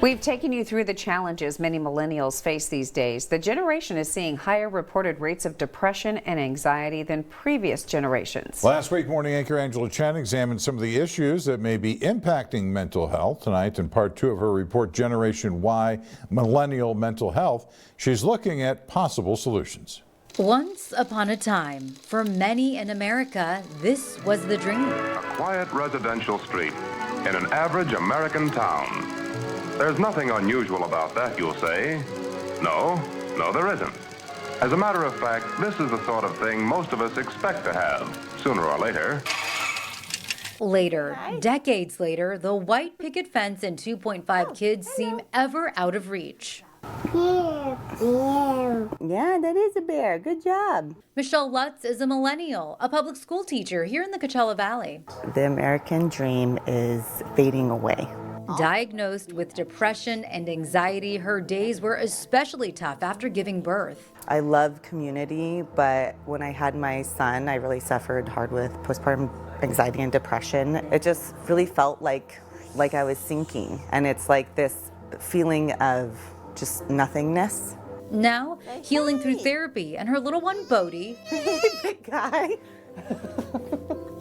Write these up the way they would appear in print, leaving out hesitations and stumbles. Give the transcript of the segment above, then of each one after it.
We've taken you through the challenges many millennials face these days. The generation is seeing higher reported rates of depression and anxiety than previous generations. Last week, morning anchor Angela Chen examined some of the issues that may be impacting mental health. Tonight, in part 2 of her report, Generation Y, Millennial Mental Health, she's looking at possible solutions. Once upon a time, for many in America, this was the dream. A quiet residential street in an average American town. There's nothing unusual about that, you'll say. No, there isn't. As a matter of fact, this is the sort of thing most of us expect to have, sooner or later. Later, decades later, the white picket fence and 2.5 kids seem ever out of reach. Yeah, that is a bear. Good job. Michelle Lutz is a millennial, a public school teacher here in the Coachella Valley. The American dream is fading away. Diagnosed with depression and anxiety, her days were especially tough after giving birth. I love community, but when I had my son, I really suffered hard with postpartum anxiety and depression. It just really felt like I was sinking, and it's like this feeling of just nothingness. Now, healing through therapy and her little one, Bodhi, Big guy.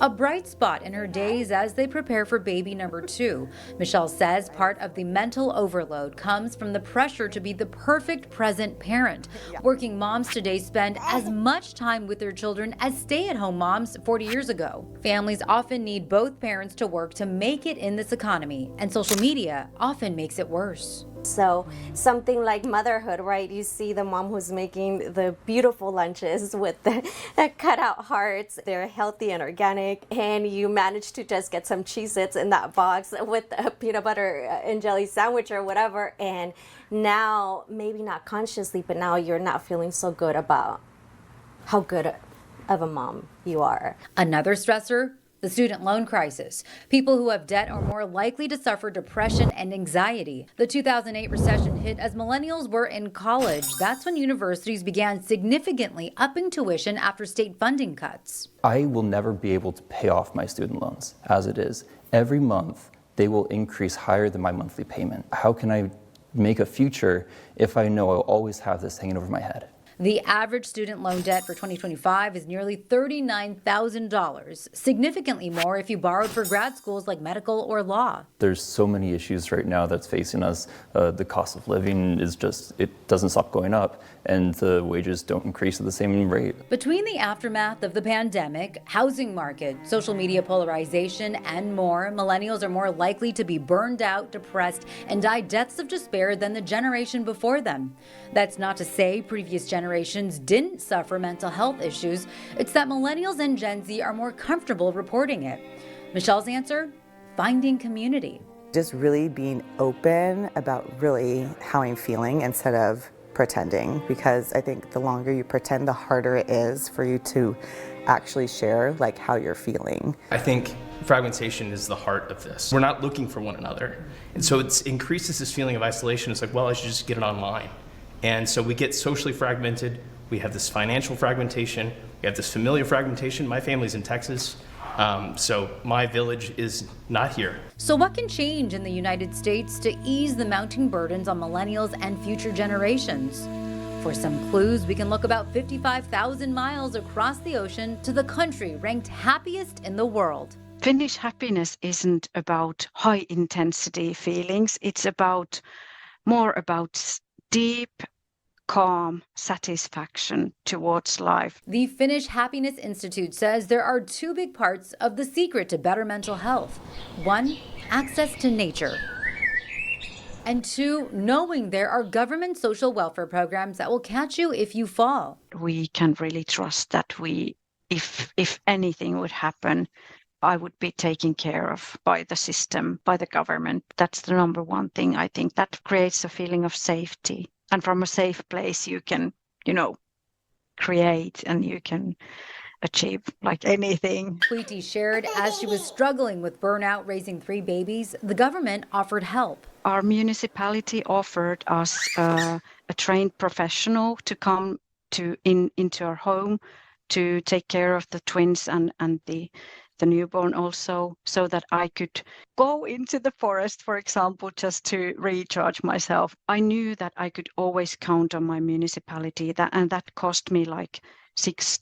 a bright spot in her days as they prepare for baby number 2. Michelle says part of the mental overload comes from the pressure to be the perfect present parent. Working moms today spend as much time with their children as stay-at-home moms 40 years ago. Families often need both parents to work to make it in this economy, and social media often makes it worse. So something like motherhood, right? You see the mom who's making the beautiful lunches with the cutout hearts. They're healthy and organic, and you manage to just get some Cheez-Its in that box with a peanut butter and jelly sandwich or whatever. And now, maybe not consciously, but now you're not feeling so good about how good of a mom you are. Another stressor, the student loan crisis. People who have debt are more likely to suffer depression and anxiety. The 2008 recession hit as millennials were in college. That's when universities began significantly upping tuition after state funding cuts. I will never be able to pay off my student loans as it is. Every month, they will increase higher than my monthly payment. How can I make a future if I know I'll always have this hanging over my head? The average student loan debt for 2025 is nearly $39,000, significantly more if you borrowed for grad schools like medical or law. There's so many issues right now that's facing us. The cost of living is it doesn't stop going up, and the wages don't increase at the same rate. Between the aftermath of the pandemic, housing market, social media polarization, and more, millennials are more likely to be burned out, depressed, and die deaths of despair than the generation before them. That's not to say previous generations didn't suffer mental health issues. It's that millennials and Gen Z are more comfortable reporting it. Michelle's answer? Finding community. Just really being open about really how I'm feeling instead of pretending, because I think the longer you pretend, the harder it is for you to actually share like how you're feeling. I think fragmentation is the heart of this. We're not looking for one another. And so it increases this feeling of isolation. It's like, well, I should just get it online. And so we get socially fragmented. We have this financial fragmentation. We have this familial fragmentation. My family's in Texas, so my village is not here. So what can change in the United States to ease the mounting burdens on millennials and future generations? For some clues, we can look about 55,000 miles across the ocean to the country ranked happiest in the world. Finnish happiness isn't about high intensity feelings. It's more about deep, calm satisfaction towards life. The Finnish Happiness Institute says there are 2 big parts of the secret to better mental health. 1, access to nature. And 2, knowing there are government social welfare programs that will catch you if you fall. We can really trust that if anything would happen, I would be taken care of by the system, by the government. That's the number one thing. I think that creates a feeling of safety. And from a safe place, you can, create and you can achieve like anything. Tweety shared as she was struggling with burnout raising 3 babies, the government offered help. Our municipality offered us a trained professional to come into our home to take care of the twins and the the newborn also, so that I could go into the forest, for example, just to recharge myself. I knew that I could always count on my municipality, and that cost me like $6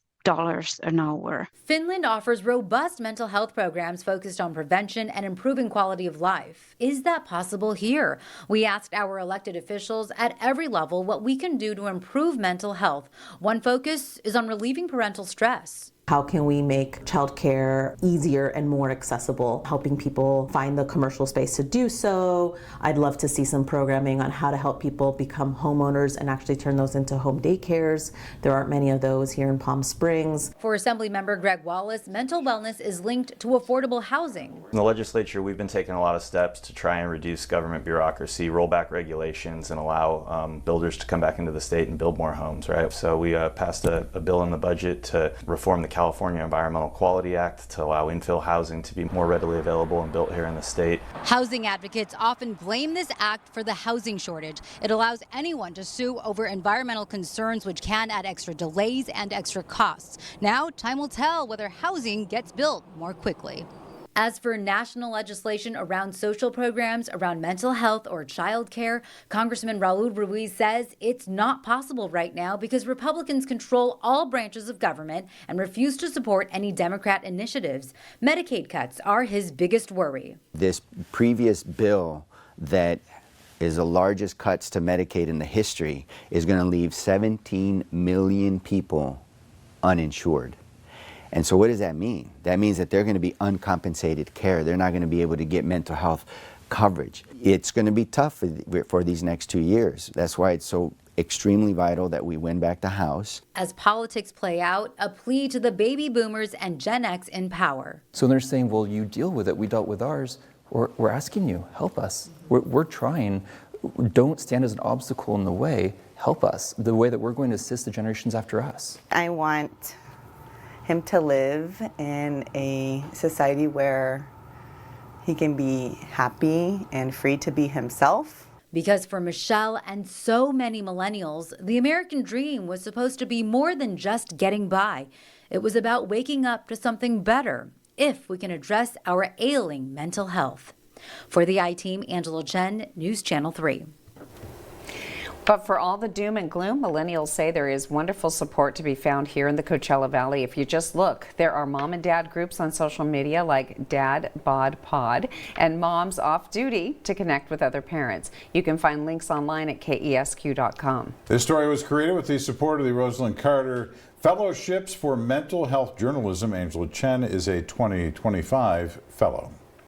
an hour. Finland offers robust mental health programs focused on prevention and improving quality of life. Is that possible here? We asked our elected officials at every level what we can do to improve mental health. One focus is on relieving parental stress. How can we make childcare easier and more accessible, helping people find the commercial space to do so? I'd love to see some programming on how to help people become homeowners and actually turn those into home daycares. There aren't many of those here in Palm Springs. For Assemblymember Greg Wallace, mental wellness is linked to affordable housing. In the legislature, we've been taking a lot of steps to try and reduce government bureaucracy, roll back regulations, and allow builders to come back into the state and build more homes, right? So we passed a bill in the budget to reform the California Environmental Quality Act to allow infill housing to be more readily available and built here in the state. Housing advocates often blame this act for the housing shortage. It allows anyone to sue over environmental concerns, which can add extra delays and extra costs. Now, time will tell whether housing gets built more quickly. As for national legislation around social programs, around mental health or child care, Congressman Raul Ruiz says it's not possible right now because Republicans control all branches of government and refuse to support any Democrat initiatives. Medicaid cuts are his biggest worry. This previous bill that is the largest cuts to Medicaid in the history is going to leave 17 million people uninsured. And so what does that mean? That means that they're going to be uncompensated care. They're not going to be able to get mental health coverage. It's going to be tough for these next 2 years. That's why it's so extremely vital that we win back the House. As politics play out, a plea to the baby boomers and Gen X in power. So they're saying, well, you deal with it. We dealt with ours. We're asking you, help us. We're trying. Don't stand as an obstacle in the way. Help us. The way that we're going to assist the generations after us. I want him to live in a society where he can be happy and free to be himself. Because for Michelle and so many millennials, the American dream was supposed to be more than just getting by. It was about waking up to something better, if we can address our ailing mental health. For the I-Team, Angela Chen, News Channel 3. But for all the doom and gloom, millennials say there is wonderful support to be found here in the Coachella Valley. If you just look, there are mom and dad groups on social media like Dad Bod Pod and Moms Off Duty to connect with other parents. You can find links online at KESQ.com. This story was created with the support of the Rosalind Carter Fellowships for Mental Health Journalism. Angela Chen is a 2025 fellow.